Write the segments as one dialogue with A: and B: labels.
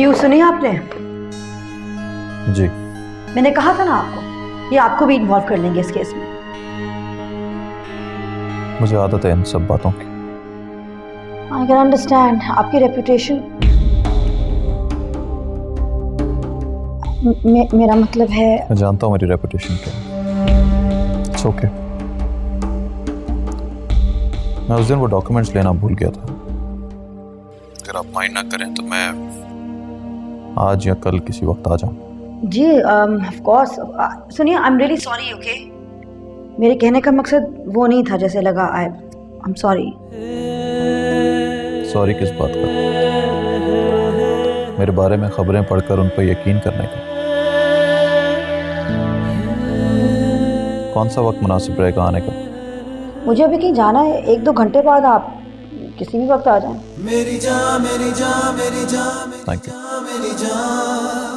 A: News सुनी आपने?
B: जी।
A: मैंने कहा था ना आपको, ये आपको भी इन्वॉल्व कर लेंगे इस केस में।
B: मुझे आदत है इन सब बातों की।
A: आई कैन अंडरस्टैंड आपकी रेपुटेशन। मेरा मतलब है,
B: मैं जानता हूँ मेरी रेपुटेशन क्या है। It's okay. मैं उस दिन वो डॉक्यूमेंट्स लेना भूल गया था। अगर आप माइंड ना करें तो मैं आज या कल किसी वक्त आ जाऊँ।
A: जी ऑफ कोर्स। सुनिए, I am really sorry, okay? मेरे कहने का मकसद वो नहीं था जैसे लगा। I am sorry.
B: सॉरी किस बात का? मेरे बारे में खबरें पढ़कर उन पर यकीन करने का। कौन सा वक्त मुनासिब रहेगा आने का?
A: मुझे अभी कहीं जाना है, 1-2 घंटे बाद आप किसी भी वक्त आ जाएं।
C: मेरी जान मेरी जान मेरी जान
B: थैंक यू।
C: मेरी जान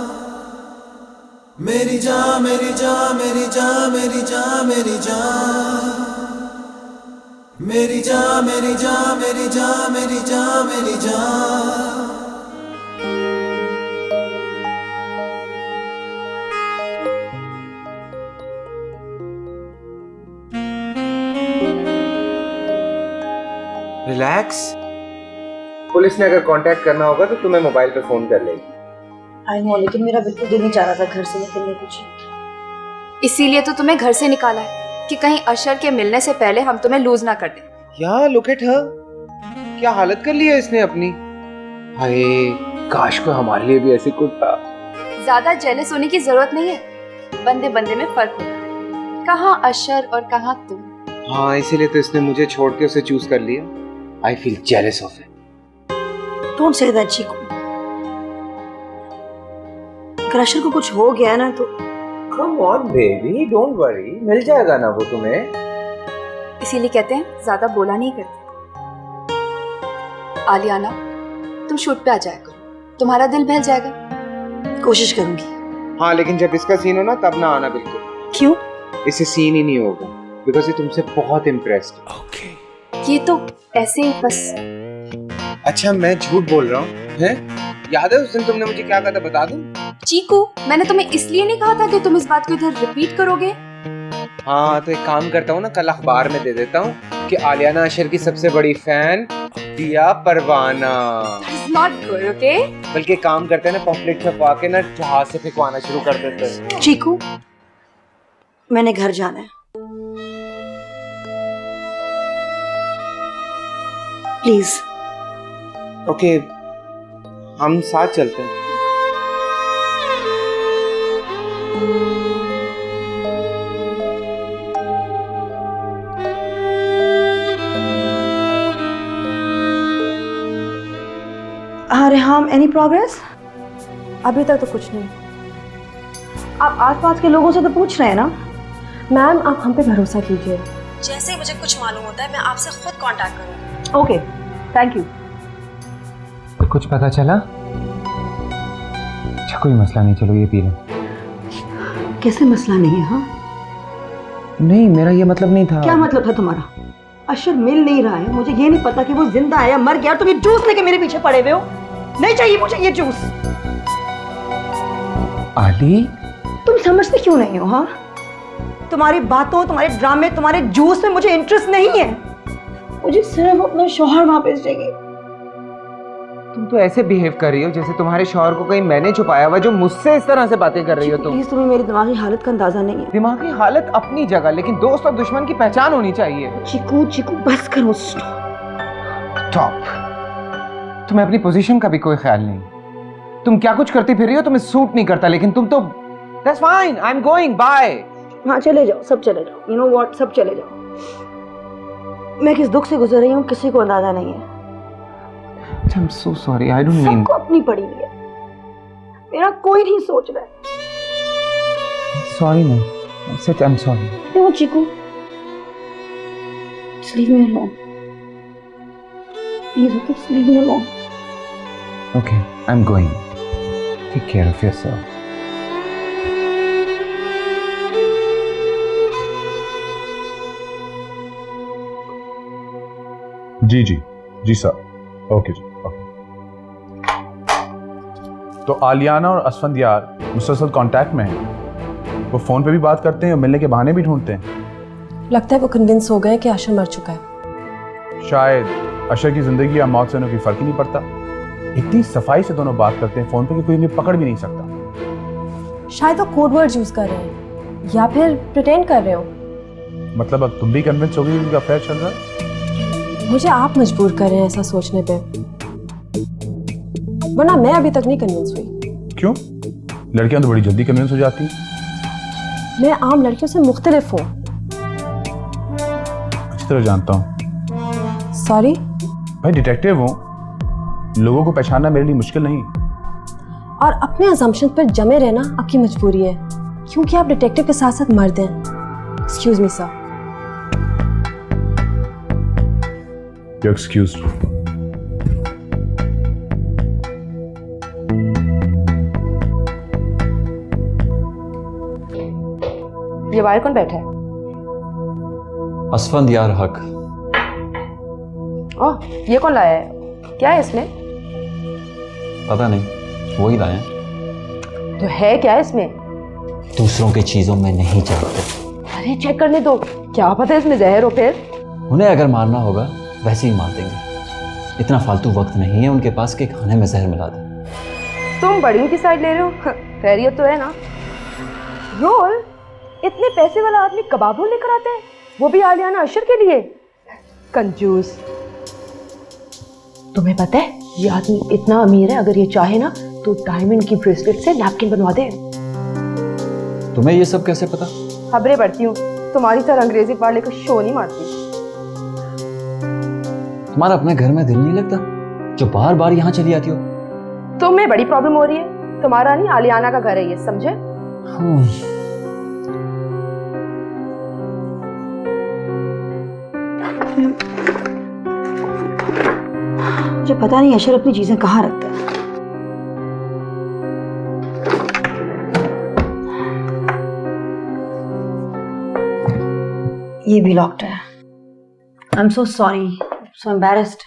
C: मेरी जान मेरी जान मेरी जान मेरी जान मेरी जान मेरी जान मेरी जान मेरी जान मेरी जान मेरी जान।
D: रिलैक्स। पुलिस ने अगर कांटेक्ट करना होगा तो तुम्हें मोबाइल पे फोन कर लेगी।
A: आई नो, लेकिन मेरा बिल्कुल दिल नहीं चाह रहा था घर से निकलने कुछ।
E: इसीलिए तो तुम्हें घर से निकाला है कि कहीं अशर के मिलने से पहले हम तुम्हें लूज ना कर दें।
D: क्या लुक एट हर, क्या हालत कर ली है इसने अपनी। हाय, काश को हमारे लिए भी ऐसी कुछ था।
E: ज्यादा जेलस होने की जरूरत नहीं है, बंदे बंदे में फर्क होता है। कहाँ अशर और कहाँ तुम।
D: हाँ, इसीलिए तो इसने मुझे छोड़ के उसे चूज कर लिया। I feel jealous of it.
A: Don't say that Cheeku. अगर अशर को कुछ हो गया ना तो।
D: Come on baby, don't worry, मिल जाएगा ना वो तुम्हें।
E: इसीलिए कहते हैं ज्यादा बोला नहीं करते। आलियाना, तुम शूट पे आ जाया करो, तुम्हारा दिल बहल जाएगा।
A: कोशिश करूंगी।
D: हाँ, लेकिन जब इसका सीन हो ना तब ना आना बिल्कुल।
A: क्यों?
D: इससे सीन ही नहीं होगा, बिकॉज ये तुमसे बहुत इम्प्रेस्ड है।
E: ये तो ऐसे ही बस।
D: अच्छा, मैं झूठ बोल रहा हूँ हैं? याद है उस दिन तुमने मुझे क्या कहा था, बता दूं?
E: चीकू, मैंने तुम्हें इसलिए नहीं कहा था कि तुम इस बात को इधर रिपीट करोगे।
D: हाँ, तो एक काम करता हूँ ना, कल अखबार में दे देता हूँ कि आलियाना अशर की सबसे बड़ी फैन दिया परवाना।
E: It's not good, okay?
D: बल्कि काम करते हैं ना, पॉम्पलेट छपवा के ना जहाज से फेंकवाना शुरू कर देते हैं।
A: चीकू, मैंने घर जाना है। प्लीज।
D: ओके, हम साथ चलते हैं।
A: हाँ रेहाम, एनी प्रोग्रेस? अभी तक तो कुछ नहीं। आप आसपास के लोगों से तो पूछ रहे हैं ना?
F: मैम, आप हम पे भरोसा कीजिए।
A: जैसे ही मुझे कुछ मालूम होता है मैं आपसे खुद कांटेक्ट करूंगी। Okay, thank you.
G: कुछ पता चला? अच्छा, कोई मसला नहीं, चलो ये पी लो।
A: कैसे मसला नहीं है? हाँ,
G: नहीं, मेरा ये मतलब नहीं था।
A: क्या मतलब था तुम्हारा? अशर मिल नहीं रहा है, मुझे ये नहीं पता कि वो जिंदा है या मर गया, तुम ये जूस लेके मेरे पीछे पड़े हुए हो। नहीं चाहिए मुझे ये जूस।
G: आली,
A: तुम समझते क्यों नहीं हो? हाँ, तुम्हारी बातों, तुम्हारे ड्रामे, तुम्हारे जूस में मुझे इंटरेस्ट नहीं है। मुझे सिर्फ अपना शौहर वापस चाहिए।
D: तुम तो ऐसे बिहेव कर रही हो जैसे तुम्हारे शौहर को कहीं मैंने छुपाया हुआ, जो मुझसे इस तरह से बातें कर रही हो तुम।
A: प्लीज, तुम्हें मेरी दिमागी हालत का अंदाजा नहीं है।
D: दिमागी हालत अपनी जगह, लेकिन दोस्त और दुश्मन की पहचान होनी चाहिए।
A: चीकू, चीकू, बस करो।
D: स्टॉप। तुम्हें अपनी पोजीशन का भी कोई ख्याल नहीं। तुम क्या कुछ करती फिर रही हो, तुम्हें सूट नहीं करता, लेकिन तुम तो। That's fine, I'm going, bye.
A: हाँ, चले जाओ, सब चले जाओ। You know what, सब चले जाओ। मैं किस दुख से गुजर रही हूँ किसी को अंदाजा नहीं है।
D: I'm so sorry, I don't mean.
A: सबको अपनी पड़ी हुई है, मेरा कोई नहीं सोच रहा है।
G: सॉरी नहीं, I said I'm sorry.
A: No, Chiku, just leave me alone. Please, okay, just leave me alone.
G: Okay, I'm going. Take care of yourself.
B: जी जी जी सर, ओके जी, ओके।
H: तो आलियाना और असफंदियार मुसलसल कांटेक्ट में हैं। वो फ़ोन पे भी बात करते हैं और मिलने के बहाने भी ढूंढते हैं।
F: लगता है वो कन्विंस हो गए कि आशा मर चुका है।
H: शायद अशर की ज़िंदगी या मौत से उन्हें कोई फ़र्क ही नहीं पड़ता। इतनी सफाई से दोनों बात करते हैं फ़ोन पे कि कोई उन्हें पकड़ भी नहीं सकता।
F: शायद वो कोड वर्ड यूज कर रहे हैं या फिर प्रिटेंड कर रहे हो।
H: मतलब अब तुम भी कन्विंस हो गई कि उनका अफेयर चल रहा है?
F: मुझे आप मजबूर कर रहे हैं ऐसा सोचने पे, वरना मैं अभी तक नहीं कन्विंस हुई।
H: क्यों? लड़कियां तो बड़ी जल्दी कन्विंस हो जाती हैं।
F: मैं आम लड़कियों से मुख्तलिफ हूँ।
H: अच्छी तरह जानता हूँ।
F: सॉरी।
H: भाई डिटेक्टिव हूँ, लोगों को पहचानना मेरे लिए मुश्किल नहीं।
F: और अपने असम्पशन पर जमे रहना आपकी मजबूरी है, क्योंकि आप डिटेक्टिव के साथ साथ मर्द हैं। Excuse me sir.
H: You're excused.
E: ये बाहर कौन बैठा है?
B: असफंदियार हक।
E: ओह, ये कौन लाया है? क्या है इसमें?
B: पता नहीं, वही लाए हैं।
E: तो है क्या है इसमें?
I: दूसरों की चीजों में नहीं जाते।
E: अरे चेक करने दो, क्या पता है इसमें जहर हो फिर।
I: उन्हें अगर मारना होगा वैसे ही मार देंगे। इतना फालतू वक्त नहीं है उनके पास कि खाने में जहर मिला दे।
E: तुम बड़ी की साइड ले रहे हो? खैरियत तो है ना? रोल, इतने पैसे वाला आदमी कबाब रोल लेकर आता है, वो भी आलियाना अशर के लिए। कंजूस। तुम्हें पता है ये आदमी इतना अमीर है, अगर ये चाहे ना तो डायमंड की ब्रेसलेट से नैपकिन बनवा दे।
I: तुम्हें ये सब कैसे पता?
E: खबरें पढ़ती हूँ, तुम्हारी तरह अंग्रेजी पढ़ लेकर शो नहीं मारती।
I: तुम्हारा अपने घर में दिल नहीं लगता जो बार बार यहाँ चली आती हो?
E: तुम्हें बड़ी प्रॉब्लम हो रही है, तुम्हारा नहीं आलियाना का घर है ये, समझे?
A: मुझे पता नहीं अशर अपनी चीजें कहाँ रखता है। ये भी लॉक्ड है। I am so sorry, so embarrassed.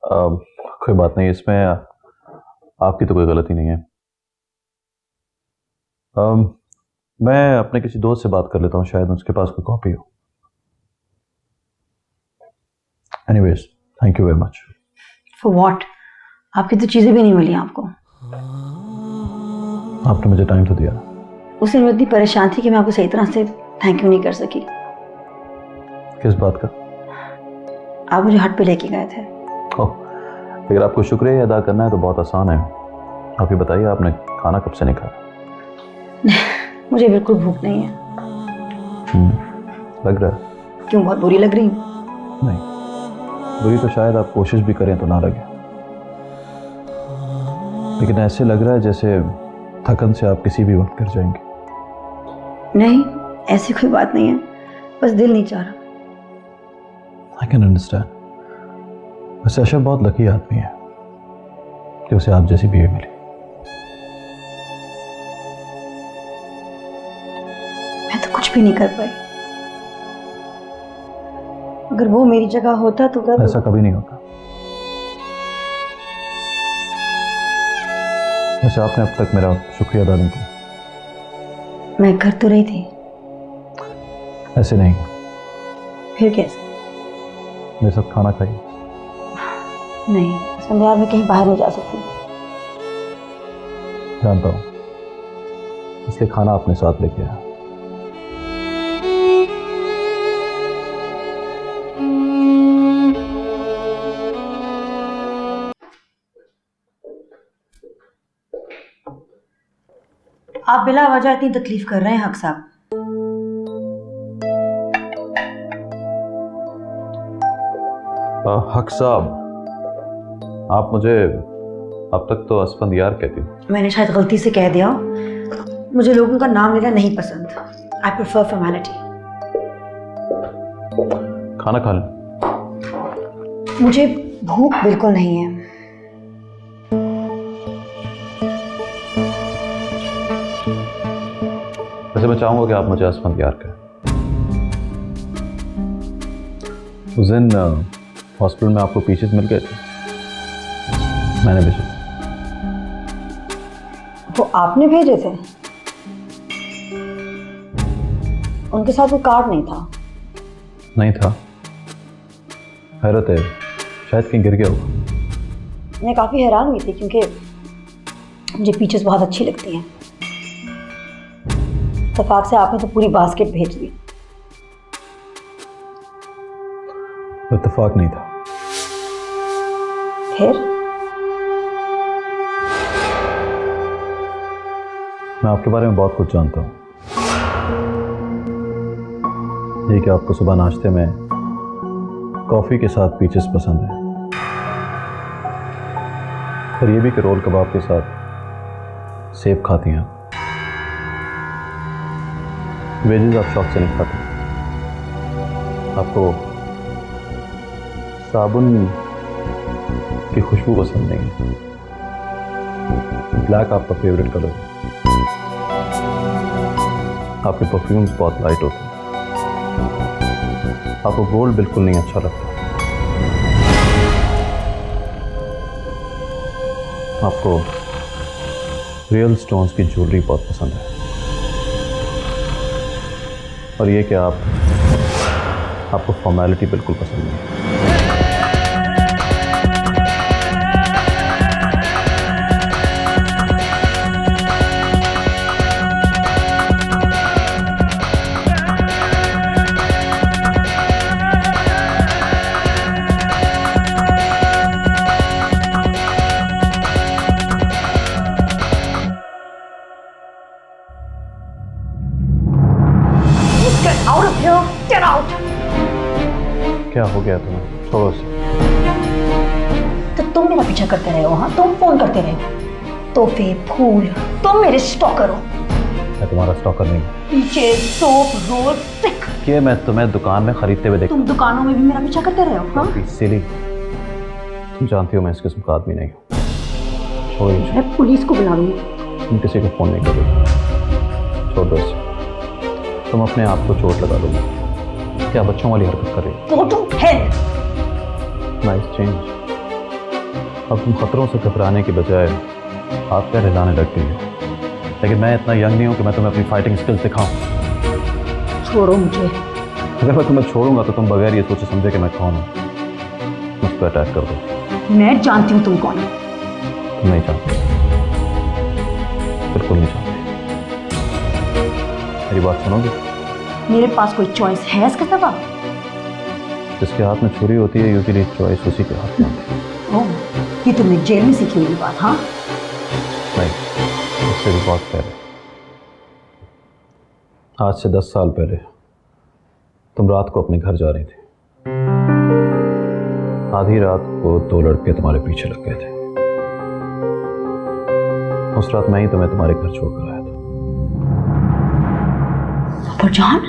B: कोई बात नहीं, इसमें आपकी तो कोई गलती नहीं है। मैं अपने किसी दोस्त से बात कर लेता हूँ, शायद उसके पास कोई कॉपी हो। Anyways, thank you very much.
A: For what? आपकी तो चीजें भी नहीं मिली आपको।
B: आपने मुझे टाइम तो दिया।
A: उस दिन मैं इतनी परेशान थी कि मैं आपको सही तरह से थैंक यू नहीं कर सकी।
B: किस बात का?
A: आप मुझे हट पे लेके गए थे।
B: ओह, अगर आपको शुक्रिया अदा करना है तो बहुत आसान है। आप ये बताइए, आपने खाना कब से नहीं खाया?
A: मुझे बिल्कुल भूख नहीं है।
B: लग रहा है।
A: क्यों, बहुत बुरी लग रही हूँ?
B: नहीं, बुरी तो शायद आप कोशिश भी करें तो ना लगे, लेकिन ऐसे लग रहा है जैसे थकन से आप किसी भी वक्त गिर जाएंगे।
A: नहीं, ऐसी कोई बात नहीं है, बस दिल नहीं चाह रहा।
B: I can understand. वैसे अशर बहुत लकी आदमी है कि उसे आप जैसी बीवी मिली।
A: मैं तो कुछ भी नहीं कर पाई। अगर वो मेरी जगह होता तो क्या?
B: ऐसा कभी नहीं होता। वैसे आपने अब तक मेरा शुक्रिया अदा नहीं किया।
A: मैं कर तो रही थी।
B: ऐसे नहीं,
A: फिर कैसे?
B: मेरे साथ खाना खाइए।
A: नहीं, संध्या में कहीं बाहर नहीं जा सकती।
B: जानता हूँ, इसलिए खाना अपने साथ लेके आया।
A: आप बिला वजह इतनी तकलीफ कर रहे हैं हक साहब।
B: हक साहब, आप मुझे अब तक तो असफंदियार कहती हो।
A: मैंने शायद गलती से कह दिया। मुझे लोगों का नाम लेना नहीं पसंद। I prefer formality.
B: खाना खा लें।
A: मुझे भूख बिल्कुल नहीं है।
B: वैसे मैं चाहूंगा कि आप मुझे असफंदियार कहें। उस दिन हॉस्पिटल में आपको पीसेस मिल गए थे, मैंने भी सुना।
A: वो आपने भेजे थे? उनके साथ कोई कार्ड नहीं था?
B: नहीं था। हैरत है, शायद कहीं गिर गया होगा।
A: मैं काफ़ी हैरान हुई थी क्योंकि मुझे पीचेस बहुत अच्छी लगती हैं। इत्तेफाक से आपने तो पूरी बास्केट भेज दी।
B: इत्तेफाक नहीं था।
A: फिर?
B: मैं आपके बारे में बहुत कुछ जानता हूँ। ये कि आपको सुबह नाश्ते में कॉफ़ी के साथ पीचेस पसंद है, और ये भी कि रोल कबाब के साथ सेब खाती हैं। वेजेस आप शौक से नहीं खाते। आपको साबुन की खुशबू पसंद नहीं है। ब्लैक आपका फेवरेट कलर है। आपके परफ्यूम्स बहुत लाइट होते हैं। आपको गोल्ड बिल्कुल नहीं अच्छा लगता। आपको रियल स्टोन्स की ज्वेलरी बहुत पसंद है, और ये कि आपको फॉर्मेलिटी बिल्कुल पसंद नहीं।
A: Out of here! Get out!
B: क्या हो गया तुम्हें? छोड़ो उसे।
A: तो तुम मेरा पीछा करते रहे हो? हाँ, तुम फोन करते रहे हो, तोहफे, फूल, तुम मेरे स्टॉकर हो।
B: मैं तुम्हारा स्टॉकर नहीं हूँ।
A: पीछे सोप, रोल, स्टिक।
B: कि मैं तुम्हें दुकान में खरीदते हुए देखा।
A: तुम दुकानों में भी मेरा पीछा करते रहे हो? हाँ?
B: इसीलिए तुम जानती हो मैं इस किस्म का आदमी नहीं हूँ। छोड़ो इसे।
A: मैं पुलिस को बुला लूंगी।
B: तुम किसी को फोन नहीं करोगे। छोड़ दो इसे। तुम अपने आप को चोट लगा दोगे। क्या बच्चों वाली हरकत कर रही हो?
A: Go to hell!
B: Nice change. अब तुम खतरों से घबराने के बजाय आप क्या रिलाने लग गई हो। लेकिन मैं इतना यंग नहीं हूं कि मैं तुम्हें अपनी फाइटिंग स्किल्स दिखाऊं।
A: छोड़ो मुझे।
B: अगर मैं तुम्हें छोड़ूंगा तो तुम बगैर ये सोचे समझे कि मैं कौन हूं मुझ पर अटैक कर दो।
A: मैं जानती हूँ तुम कौन हो।
B: तुम नहीं जानते, बिल्कुल नहीं जानते। मेरी बात सुनोगे?
A: मेरे पास कोई चॉइस है इसके सिवा?
B: जिसके हाथ में छुरी होती है यूजुअली चॉइस उसी के हाथ में होती है।
A: ओह, ये तुमने जेल में सीखी हुई बात? हाँ,
B: नहीं, उससे भी बहुत पहले। आज से 10 साल पहले तुम रात को अपने घर जा रही थी। आधी रात को 2 लड़के तुम्हारे पीछे लग गए थे। उस रात मैं ही तुम्हें तुम्हारे घर छोड़कर आया था।
A: जान,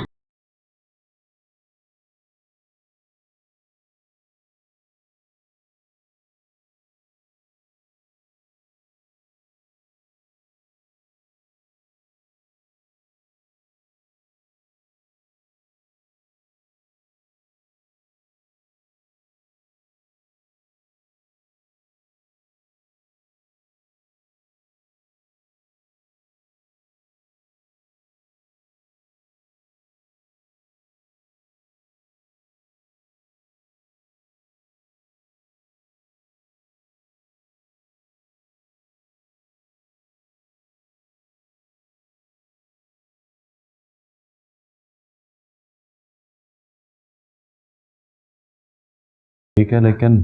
B: ठीक है, लेकिन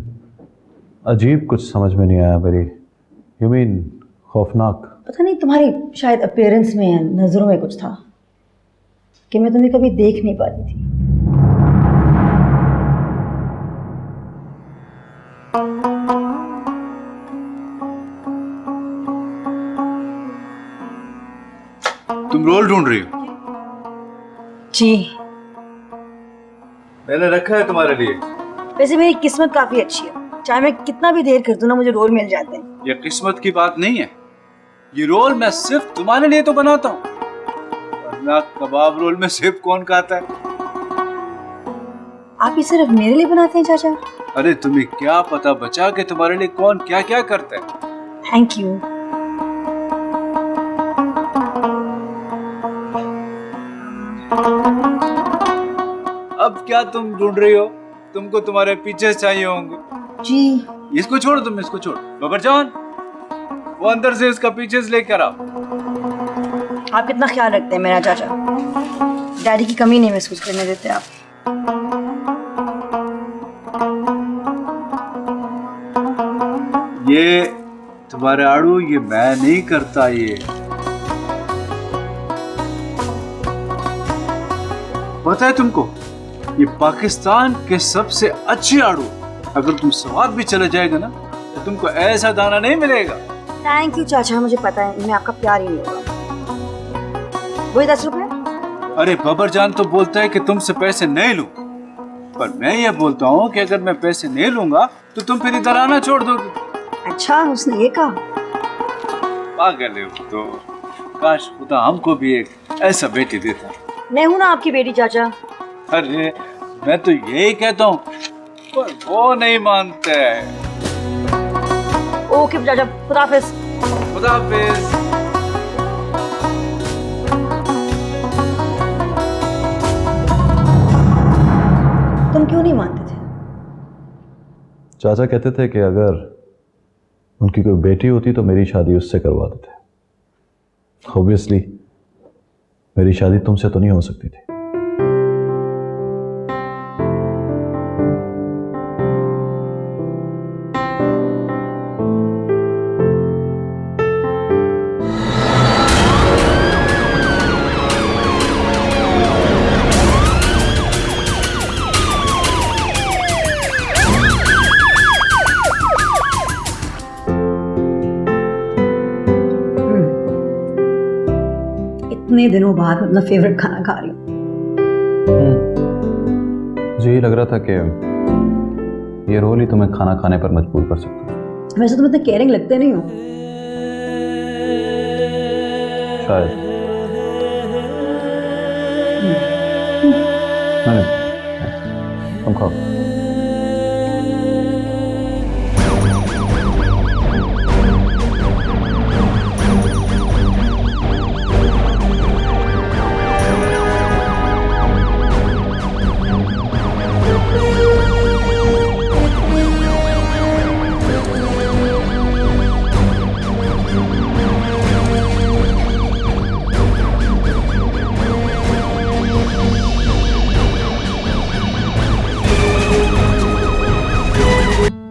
B: अजीब कुछ समझ में नहीं आया मेरी। यू मीन खौफनाक?
A: पता नहीं, तुम्हारी शायद अपीयरेंस में, नजरों में कुछ था कि मैं तुम्हें कभी देख नहीं पाती थी।
H: तुम रोल ढूंढ रही हो?
A: जी,
H: मैंने रखा है तुम्हारे लिए।
A: वैसे मेरी किस्मत काफी अच्छी है, चाहे मैं कितना भी देर कर दूं ना, मुझे रोल मिल जाते हैं।
H: ये किस्मत की बात नहीं है, ये रोल मैं सिर्फ तुम्हारे लिए तो बनाता हूँ, वरना कबाब रोल में सेब कौन खाता है?
A: आप ये सिर्फ मेरे लिए बनाते हैं चाचा?
H: अरे तुम्हें क्या पता बचा कि तुम्हारे लिए कौन क्या क्या करता है।
A: Thank you.
J: अब क्या तुम ढूंढ रही हो? तुमको तुम्हारे पीछे चाहिए होंगे।
A: जी
J: इसको छोड़ो, तुम इसको छोड़ो। बबर जान, वो अंदर से इसका पीछे लेकर आओ।
A: आप कितना ख्याल रखते हैं मेरा चाचा, डैडी की कमी नहीं महसूस करने देते आप।
J: ये तुम्हारे आड़ू, ये मैं नहीं करता। ये पता है तुमको, ये पाकिस्तान के सबसे अच्छे आड़ू। अगर तुम स्वाद भी चले जाएगा ना तो तुमको ऐसा दाना नहीं मिलेगा।
A: थैंक यू चाचा, मुझे पता है इनमें आपका प्यार ही नहीं होगा। वही 10 रुपए।
J: अरे बबर जान तो बोलता है कि तुमसे पैसे नहीं लूं, पर मैं ये बोलता हूँ कि अगर मैं पैसे नहीं लूंगा तो तुम फिर इधर आना छोड़ दोगे।
A: अच्छा, उसने ये कहा?
J: पागल है वो तो। काश खुदा हमको भी एक ऐसा बेटी देता।
A: मैं हूं ना आपकी बेटी चाचा।
J: अरे मैं तो यही कहता हूँ, पर वो नहीं मानते।
A: ओके चाचा, खुदा हाफिज।
J: खुदा हाफिज।
A: तुम क्यों नहीं मानते थे?
B: चाचा कहते थे कि अगर उनकी कोई बेटी होती तो मेरी शादी उससे करवा देते। ऑब्वियसली मेरी शादी तुमसे तो नहीं हो सकती थी।
A: इतने दिनों बाद अपना फेवरेट खाना खा रही हूँ।
B: मुझे यही लग रहा था कि ये रोल ही तुम्हें खाना खाने पर मजबूर कर सकता है।
A: वैसे तुम इतने केयरिंग लगते नहीं हो।
B: शायद नहीं, तुम खाओ।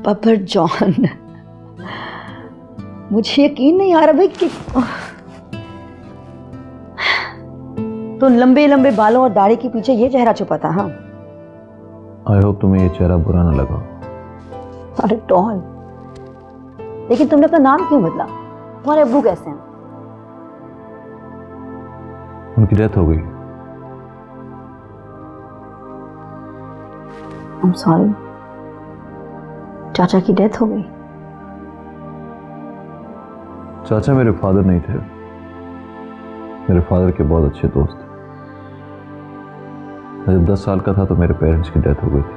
A: बबर जॉन, मुझे यकीन नहीं आ रहा भाई कि तो लंबे लंबे बालों और दाढ़ी के पीछे ये चेहरा छुपा था। हाँ,
B: आई होप तुम्हें ये चेहरा बुरा ना लगा।
A: Not at all. लेकिन तुमने अपना नाम क्यों बदला? तुम्हारे अब्बू कैसे हैं?
B: उनकी डेथ हो गई।
A: I'm sorry, चाचा की डेथ हो गई।
B: चाचा मेरे फादर नहीं थे, मेरे फादर के बहुत अच्छे दोस्त थे। मैं जब 10 साल का था तो मेरे पेरेंट्स की डेथ हो गई थी।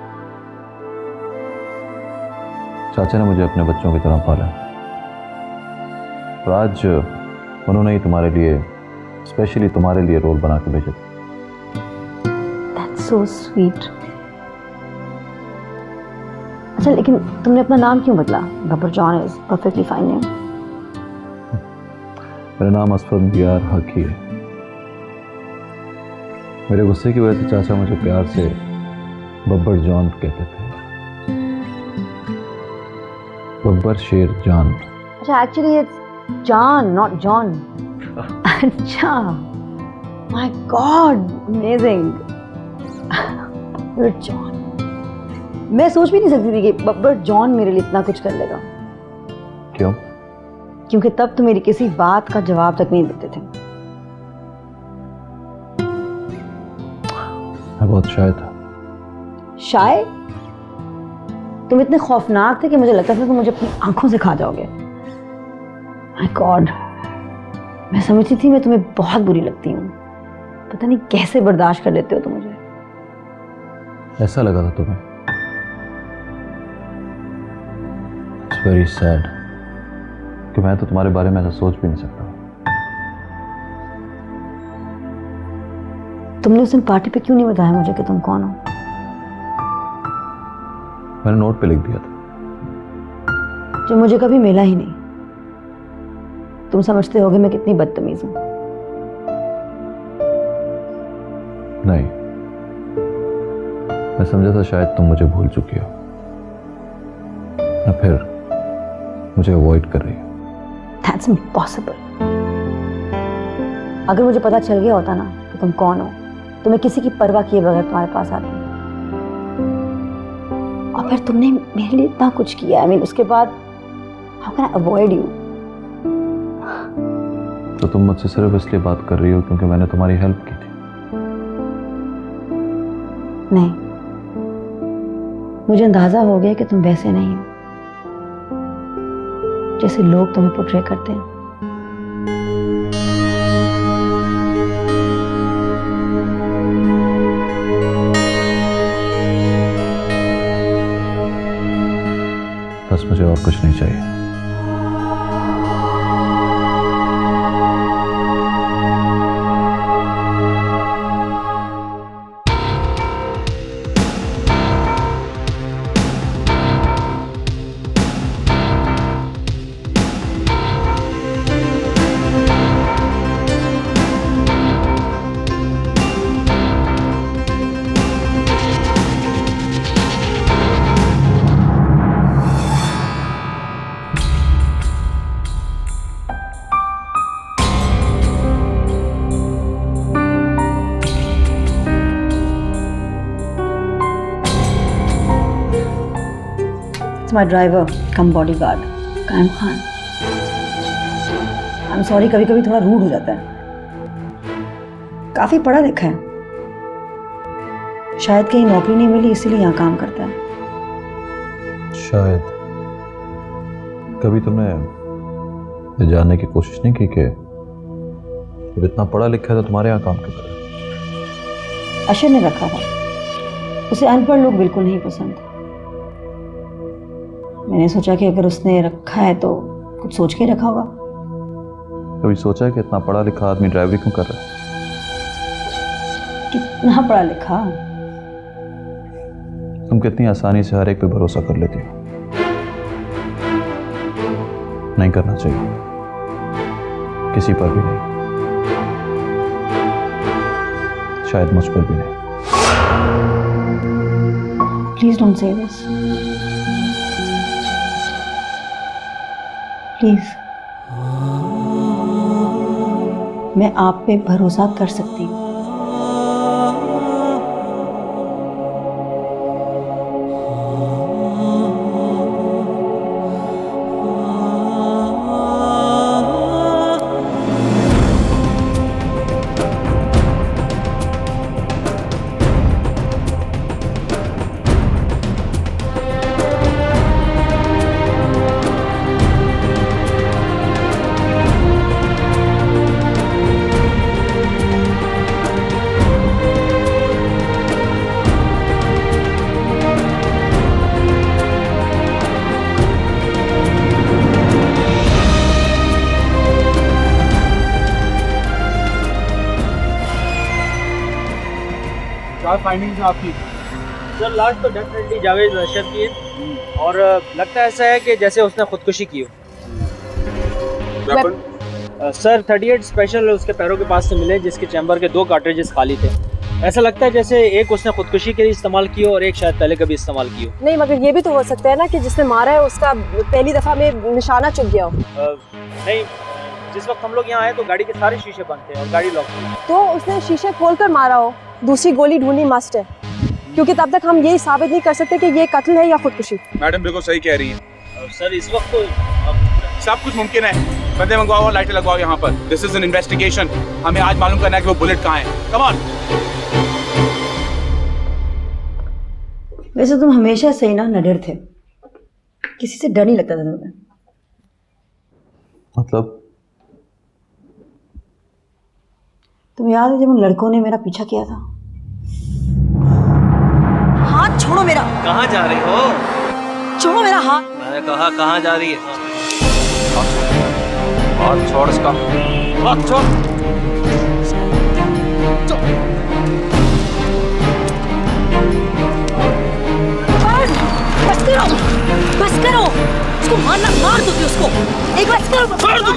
B: चाचा ने मुझे अपने बच्चों की तरह पाला, और आज उन्होंने ही तुम्हारे लिए, स्पेशली तुम्हारे लिए रोल बना के भेजा था।
A: That's so sweet। अच्छा, लेकिन तुमने अपना नाम क्यों बदला? Babar John is perfectly fine name.
B: मेरा नाम असफर यार हकी है। मेरे गुस्से की वजह से चाचा मुझे प्यार से बब्बर जॉन कहते थे। बब्बर शेर जान।
A: अच्छा, actually it's John, not John. अच्छा, my god, amazing. Babbar John, मैं सोच भी नहीं सकती थी कि बब्बर जॉन मेरे लिए इतना कुछ कर लेगा।
B: क्यों?
A: क्योंकि तब तो मेरी किसी बात का जवाब तक नहीं देते थे।
B: मैं बहुत शाय था।
A: शाय? तुम इतने खौफनाक थे कि मुझे लगता था तुम मुझे अपनी आंखों से खा जाओगे। माय गॉड, मैं समझती थी मैं तुम्हें बहुत बुरी लगती हूँ। पता नहीं कैसे बर्दाश्त कर लेते हो तुम मुझे।
B: ऐसा लगा था तुम्हें? इट्स वेरी सैड कि मैं तो तुम्हारे बारे में ऐसा सोच भी नहीं सकता।
A: तुमने उस दिन पार्टी पे क्यों नहीं बताया मुझे कि तुम कौन हो?
B: मैंने नोट पे लिख दिया था।
A: जो मुझे कभी मिला ही नहीं। तुम समझते होगे मैं कितनी बदतमीज हूं।
B: नहीं, मैं समझा था शायद तुम मुझे भूल चुकी हो या फिर मुझे अवॉइड कर रही हो।
A: That's impossible. अगर मुझे पता चल गया होता ना कि तुम कौन हो तो मैं किसी की परवाह किए बगैर तुम्हारे पास आती। और फिर तुमने मेरे लिए इतना कुछ किया। I mean, उसके बाद how can I avoid you?
B: तो तुम मुझसे सिर्फ इसलिए बात कर रही हो क्योंकि मैंने तुम्हारी हेल्प की थी?
A: नहीं, मुझे अंदाजा हो गया कि तुम वैसे नहीं हो जैसे लोग तुम्हें पोर्ट्रे करते हैं।
B: बस मुझे और कुछ नहीं चाहिए।
A: माई ड्राइवर कम बॉडीगार्ड कायम खान। आई एम सॉरी, कभी कभी थोड़ा रूड हो जाता है। काफी पढ़ा लिखा है, शायद कहीं नौकरी नहीं मिली इसीलिए यहाँ काम करता है।
B: शायद। कभी तुमने ये जानने की कोशिश नहीं की कि जब इतना पढ़ा लिखा है तो तुम्हारे यहाँ काम क्यों कर रहा है?
A: अशर ने रखा था, उसे अनपढ़ लोग बिल्कुल नहीं पसंद। मैंने सोचा कि अगर उसने रखा है तो कुछ सोच के रखा होगा।
B: कभी सोचा है कि इतना पढ़ा लिखा आदमी ड्राइवरी क्यों कर रहा है?
A: कितना पढ़ा लिखा?
B: तुम कितनी आसानी से हर एक पे भरोसा कर लेती हो। नहीं करना चाहिए, किसी पर भी नहीं, शायद मुझ पर भी नहीं।
A: Please don't say this, please. मैं आप पे भरोसा कर सकती हूँ।
J: क्या फाइंडिंग्स हैं आपकी?
K: सर लास्ट तो डेफिनेटली जावेद अशरफ की है और लगता है ऐसा है कि जैसे उसने खुदकुशी की हो। सर 38 स्पेशल उसके पैरों के पास से मिले जिसके चैम्बर के 2 कार्ट्रिजेस खाली थे। ऐसा लगता है जैसे एक उसने खुदकुशी के लिए इस्तेमाल की हो और एक शायद पहले कभी इस्तेमाल की हो।
F: नहीं, मगर ये भी तो हो सकता है ना कि जिसने मारा है उसका पहली दफा में निशाना चुभ गया हो।
K: नहीं, जिस वक्त हम लोग यहाँ आए तो गाड़ी के सारे शीशे बंद थे और गाड़ी लॉक थी।
F: तो उसने शीशे खोलकर मारा हो। दूसरी गोली ढूंढनी मस्ट है, क्योंकि तब तक हम यही साबित नहीं कर सकते कि ये कत्ल है या खुदकुशी।
H: मैडम बिल्कुल सही कह रही है।
K: सर इस वक्त तो
H: सब कुछ मुमकिन है। बंदे मंगवाओ और लाइटें लगवाओ यहाँ पर। This is an investigation. हमें आज मालूम करना है कि वो बुलेट कहाँ है। Come on.
A: वैसे तुम हमेशा से ही ना नडर थे, किसी से डर नहीं लगता था तुम्हें।
B: मतलब
A: तुम्हें याद है जब उन लड़कों ने मेरा पीछा किया था? हाथ छोड़ो मेरा।
K: कहाँ जा रही हो?
A: छोड़ो मेरा हाथ।
K: मैंने कहा कहाँ जा रही है?
H: हाथ छोड़ इसका। हाथ छोड़।
A: बस उसको मारना मार दोगे उसको। एक बार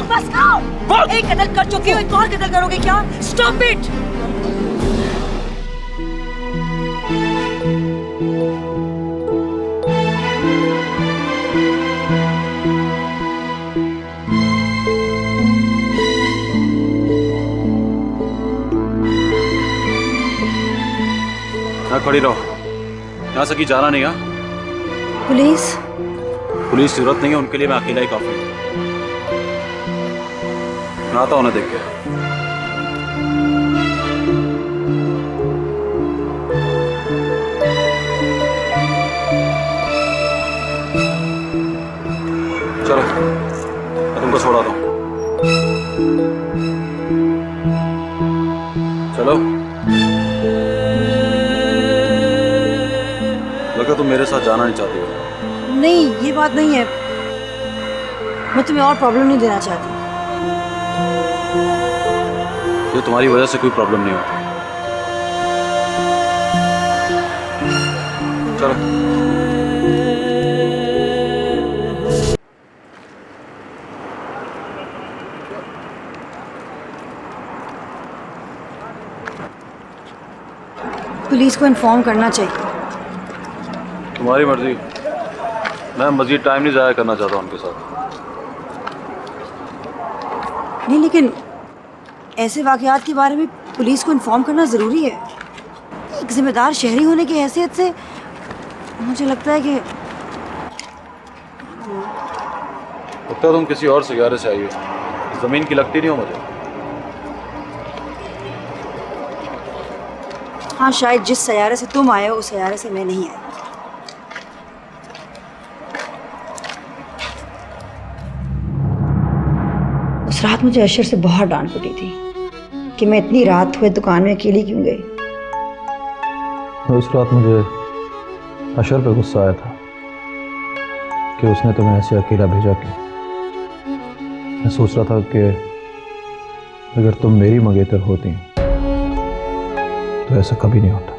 A: बस करो। एक कत्ल कर चुके हो, एक और कत्ल करोगे क्या? Stop it.
B: यहाँ खड़ी रहो, यहाँ से कहीं जाना नहीं। हाँ,
A: पुलिस
B: पुलिस की जरूरत नहीं है, उनके लिए मैं अकेला ही काफी हूँ। मैं आता हूँ ना देख के। चलो मैं तुमको छोड़ा दूँ। चलो। लगा तुम मेरे साथ जाना नहीं चाहती हो।
A: नहीं, ये बात नहीं है। मैं तुम्हें और प्रॉब्लम नहीं देना चाहती।
B: ये तुम्हारी वजह से कोई प्रॉब्लम नहीं होती। चलो।
A: पुलिस को इन्फॉर्म करना चाहिए।
B: तुम्हारी मर्जी। मैं मजीद टाइम नहीं ज़ाया करना चाहता उनके साथ।
A: नहीं, लेकिन ऐसे वाकयात के बारे में पुलिस को इन्फॉर्म करना ज़रूरी है। एक जिम्मेदार शहरी होने की हैसियत से मुझे लगता है कि
B: लगता है तुम किसी और सैयारे से आई हो। ज़मीन की लगती नहीं हो मुझे।
A: हाँ, शायद जिस सैयारे से तुम आए हो उस सैयारे से मैं नहीं आई। उस रात मुझे अशर से बहुत डांट पड़ी थी कि मैं इतनी रात हुए दुकान में अकेली क्यों गई।
B: उस रात मुझे अशर पे गुस्सा आया था कि उसने तुम्हें ऐसे अकेला भेजा क्यों। मैं सोच रहा था कि अगर तुम मेरी मंगेतर होती तो ऐसा कभी नहीं होता।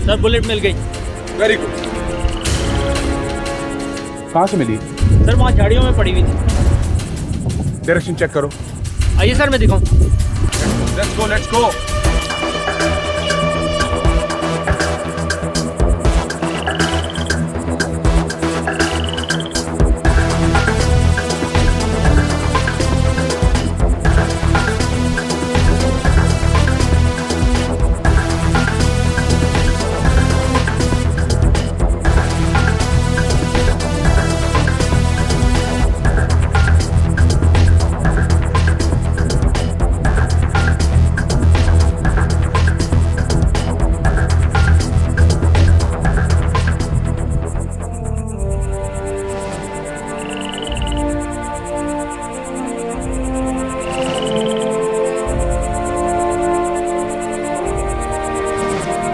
K: सर बुलेट मिल गई।
H: Very good. कहाँ से मिली?
K: सर वहाँ झाड़ियों में पड़ी हुई थी।
H: डायरेक्शन चेक करो।
K: आइए सर मैं दिखाऊं।
H: Let's go, let's go.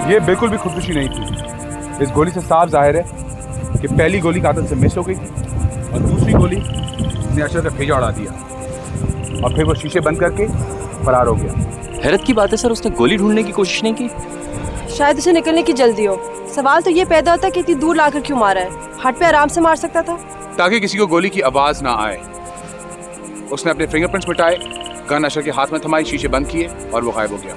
H: ये बिल्कुल भी खुदकुशी नहीं थी। इस गोली से साफ जाहिर है कि पहली गोली कातिल से मिस हो गई थी और दूसरी गोली ने अशर का भेजा उड़ा दिया और फिर वो शीशे बंद करके फरार हो गया।
I: हैरत की बात है सर, उसने गोली ढूंढने की कोशिश नहीं की।
F: शायद उसे निकलने की जल्दी हो। सवाल तो ये पैदा होता है कि इतनी दूर लाकर क्यों मारा है। हट पे आराम से मार सकता था।
H: ताकि किसी को गोली की आवाज ना आए। उसने अपने फिंगरप्रिंट्स मिटाए, गन अशर के हाथ में थमाई, शीशे बंद किए और वो गायब हो गया।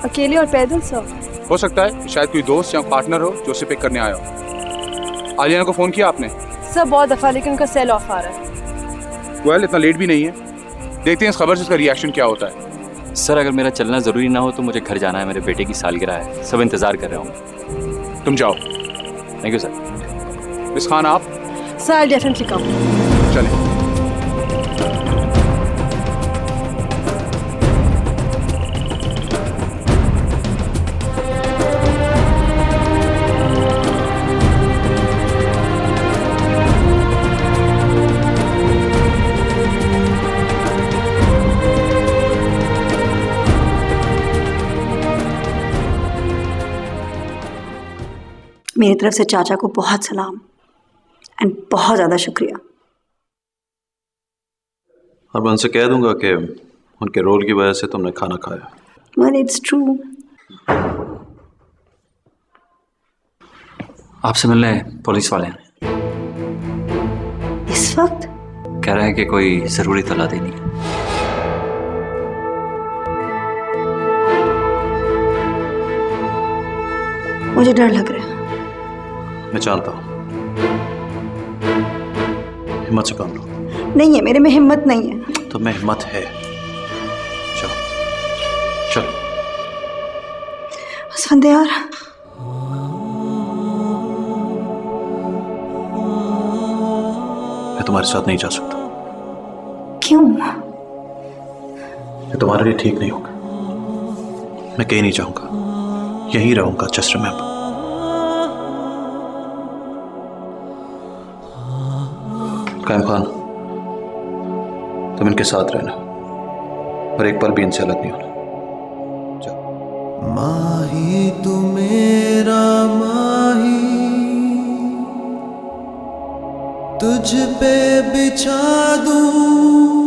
F: अकेले और पैदल सर?
H: हो सकता है शायद कोई दोस्त या पार्टनर हो जो उसे पिक करने आया हो। आलियाना को फोन किया आपने?
F: सर बहुत दफा, लेकिन उनका सेल ऑफ आ रहा है।
H: वेल इतना लेट भी नहीं है, देखते हैं इस खबर से उसका रिएक्शन क्या होता है।
I: सर अगर मेरा चलना जरूरी ना हो तो मुझे घर जाना है, मेरे बेटे की सालगिरह है, सब इंतजार कर रहे होंगे।
H: तुम जाओ।
I: Thank you sir.
H: Miss Khan आप?
F: Sir I definitely come.
H: चलें।
A: मेरी तरफ से चाचा को बहुत सलाम एंड बहुत ज़्यादा शुक्रिया।
B: और मैं उनसे कह दूंगा कि उनके रोल की वजह से तुमने खाना खाया।
A: Well, it's true.
I: आपसे मिलने पुलिस वाले हैं।
A: इस वक्त
I: कह रहा है कि कोई ज़रूरी तला देनी है।
A: मुझे डर लग रहा है।
B: मैं जानता हूँ, हिम्मत से काम लो।
A: नहीं है, मेरे में हिम्मत नहीं है।
B: तुम्हें हिम्मत है, चलो चलो।
A: असफंदे यार,
B: मैं तुम्हारे साथ नहीं जा सकता।
A: क्यों?
B: ये तुम्हारे लिए ठीक नहीं होगा। मैं कहीं नहीं जाऊंगा, यहीं रहूंगा। Just remember. कायम खान, तुम इनके साथ रहना और एक पल भी इनसे अलग नहीं होना।
C: माही तू मेरा माही, तुझ पे बिछा दूं